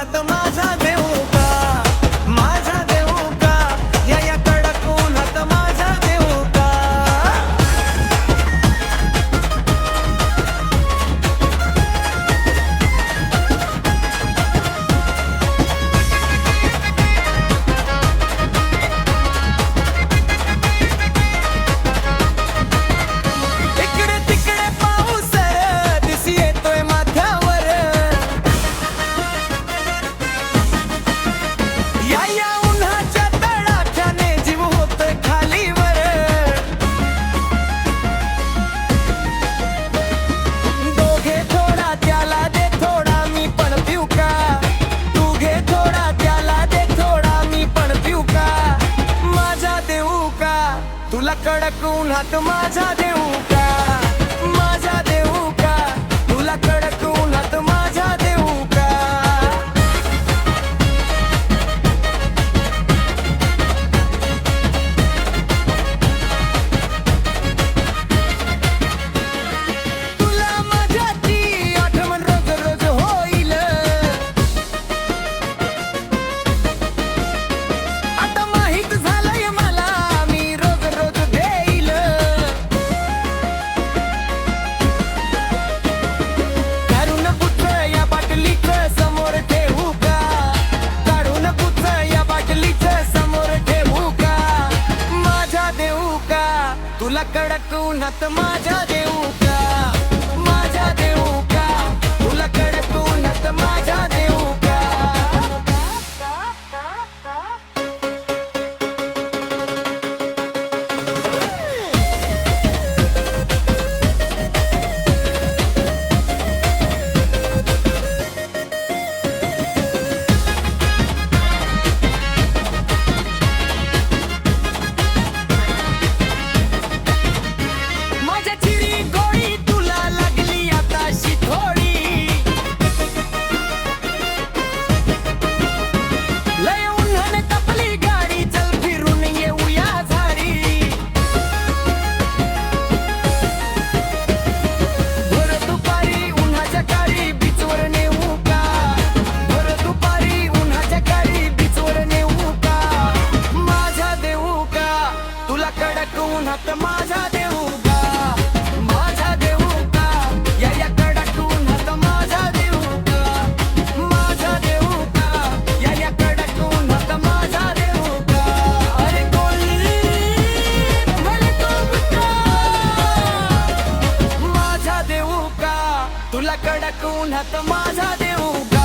उन्हात माझा देऊ का, माझा देऊ का, या कडक उन्हात माझा देऊ का. इकडे तिकडे पाऊस दिस येतोय माथ्यावर, या उन्हाच्या तडाख्याने जीव होतोय खालीवर. दोघे थोडा त्याला दे थोडा मी पण पिऊ का, तू घे थोडा त्याला दे थोडा मी पण पिऊ का. माझा देऊ का तुला कडक उन्हात, माझा देऊ का, माझा देऊ का तुला कडक उन्हात, माझा देऊ का. तुला माझ्याची आठवण रोज रोज होईल, आता माहित झालंय मला मी रोज रोज देईल. काढून पुच्छ या बाटलीचं समोर ठेवू का, काढून पुच्छ या बाटलीचं समोर ठेवू का. माझा देऊ का तुला कडक उन्हात, माझा देऊ का, माझा देऊ का तुला कडक उन्हात, माझा देऊ का. माझ्या चिरी गोळी तुला लागली आताशी थोडी, लय उन्हाने तपली गाडी, चल फिरून येऊया झाडी. भर दुपारी उन्हाच्या काळी बीचवर नेऊ का, भर दुपारी उन्हाच्या काळी बीचवर नेऊ का. माझा देऊ का तुला कडक उन्हात, माझा देऊ का, माझा देऊ का, या कडक उन्हात, माझा देऊ का, माझा देऊ का, या कडक उन्हात, माझा देऊ का. अरे कोणी भले तो बुका, माझा देऊ का तुला कडक उन्हात, माझा देऊ का.